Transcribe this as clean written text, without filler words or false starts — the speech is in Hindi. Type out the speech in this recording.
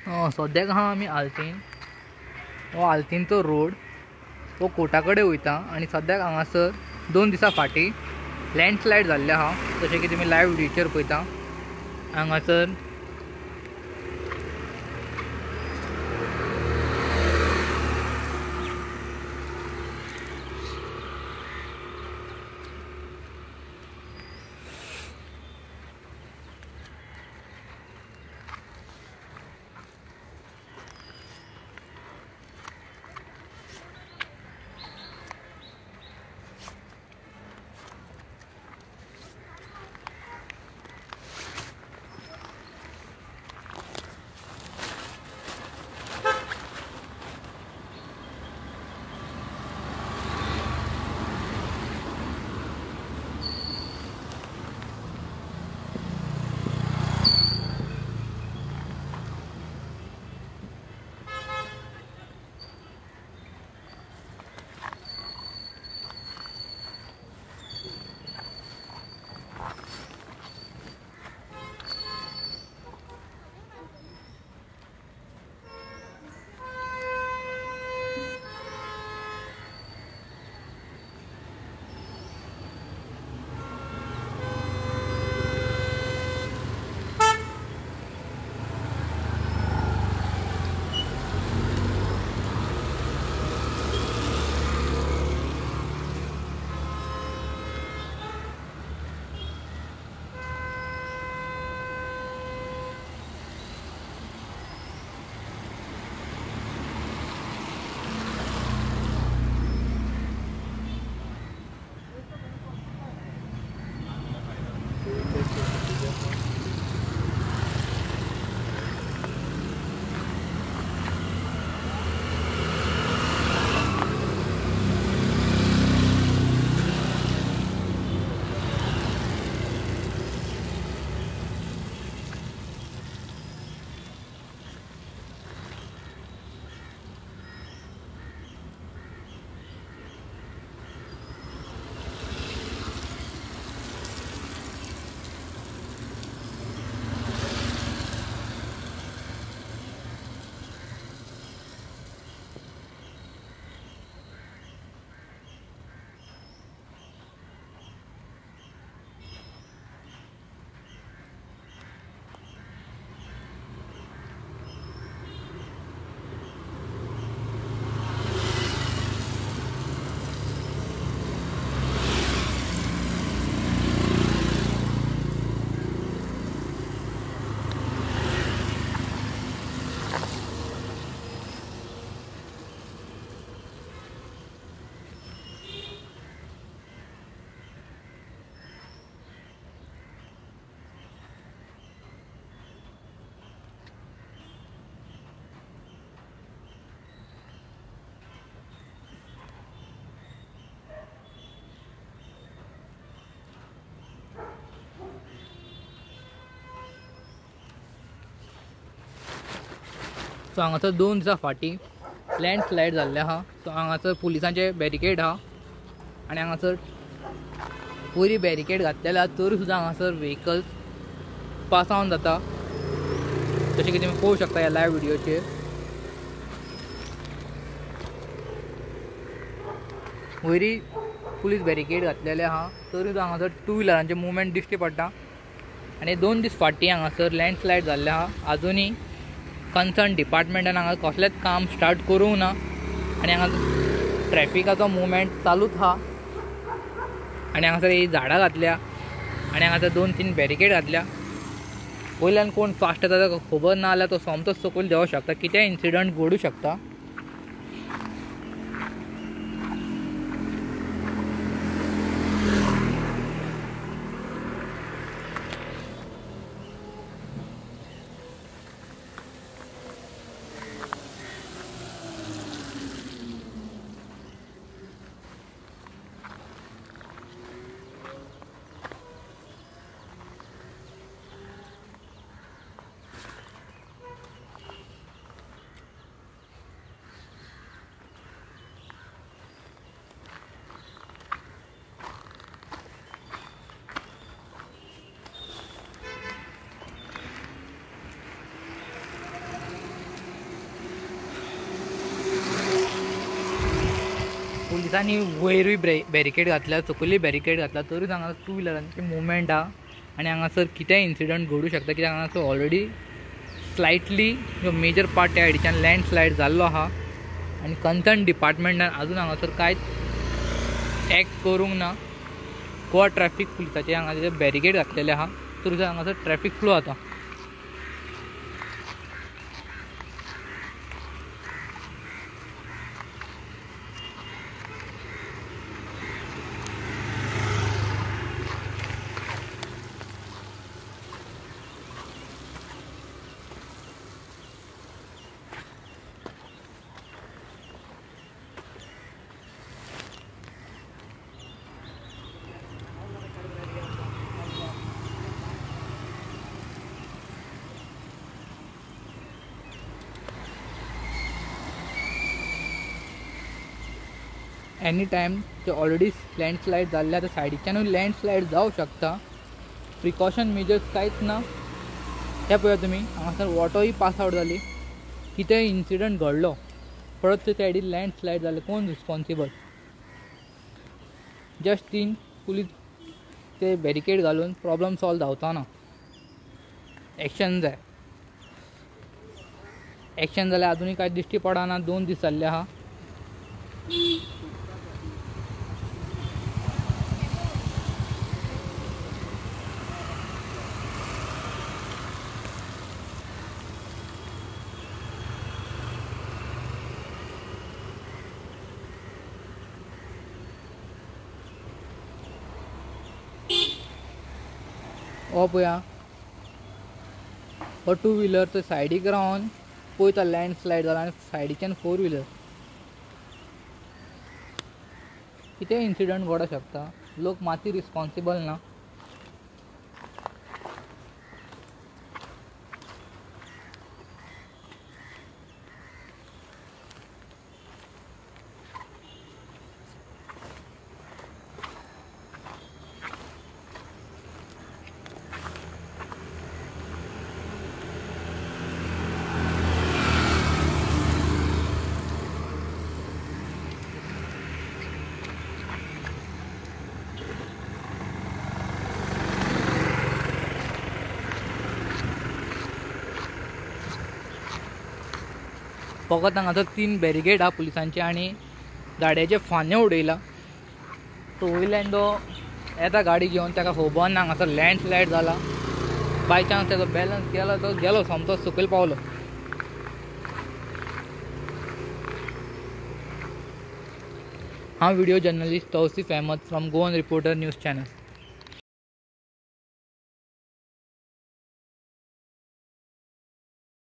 सद्याक आहा आमी आल्तीन. हो आल्तीनचो रोड हो कोर्टा कडेन वयता आनी सद्याक हांगासर 2 दिसां फाटीं लँडस्लायड जाल्ले आहा, जशें की तुमी लायव्ह व्हिडिओचेर पळयता. हांगासर सो हांगासर 2 दिसां फाटीं लँडस्लायड जाल्ले आहा. सो हांगासर पुलिसांचे बॅरिकेड आहा आनी हांगासर वयरी बॅरिकेड घातलेले आहा, तरी सुद्दां हांगासर व्हेकल्स पास ऑन जाता, जशें की तुमी पळोवंक शकता ह्या लायव्ह व्हिडिओचेर. वयरी पुलीस बॅरिकेड घातलेले आहा, तरी सुद्दां हांगासर 2 व्हिलरांचे मुवमेंट दिश्टी पडटा. आनी 2 दीस फाटीं हांगासर लँडस्लायड जाल्ले आहा. आजुनी कन्सर्न डिपार्टमेंटान हांगा कसलेंच काम स्टार्ट करूंक ना आनी हांगा ट्रॅफिकाचो मुवमेंट चालूच आहा. आनी हांगासर ही झाडां घातल्या आनी हांगासर 2-3 बॅरिकेड घातल्या. वयल्यान कोण फास्ट येता ताका खबर ना जाल्यार तो सोमतोच सकयल देवूंक शकता, कितेंय इन्सिडंट घडूंक शकता. तांणी वयरूय बॅरिकेड घातल्या, सकयली बॅरिकेड घातला, तरी हांगा टू व्हिलरांची मुवमेंट हा आनी हांगासर कितेंय इन्सिडंट घडूं शकता, कित्याक हांगासर ऑलरेडी स्लायटली जो मेजर पार्ट त्या सायडीच्यान लँडस्लायड जाल्लो आहा आनी कन्सर्न डिपार्टमेंटान आजून हांगासर कांयच एक्ट करूंक ना. गोवा ट्रॅफिक पुलिसाचे हांगा बॅरिकेड घातलेले आहा, तरी हांगासर ट्रॅफिक फ्लो जाता. एनी टायम ते ऑलरेडी लँडस्लायड जाल्ल्या त्या सायडीच्यानूय लँडस्लायड जावं शकता. प्रिकॉशन मेजर्स कांयच ना. हे पळया तुमी, हांगासर वॉटरूय पास आवट जाली, कितेंय इन्सिडंट घडलो, परत ते सायडीन लँडस्लायड जालें, कोण रिस्पॉन्सिबल? जस्ट तीन पुलीस ते बॅरिकेड घालून प्रॉब्लम सॉल्व जावचा ना. एक्शन जाय. एक्शन जाल्यार आजुनूय कांय दिश्टी पडना. 2 दीस जाल्ले आहा. हो पळया, हो 2 व्हिलर तो सायडीक रावन पळयता लँडस्लायड जाला आनी सायडीच्यान 4 व्हिलर. कितें इन्सिडंट घडों शकता. लोक माती रिस्पॉन्सिबल ना. फकत हांगासर 3 बॅरिकेड हा पुलिसांचे आनी गाडयाचे फाने उडयला. तो वयल्यान तो येता गाडी घेवन, ताका खबर ना हांगासर लँडस्लायड जाला. बाय चान्स ताचो बॅलन्स गेलो, तो गेलो समतो सकयल पावलो. हांव video journalist Tausif Ahmed from Goan reporter news channel.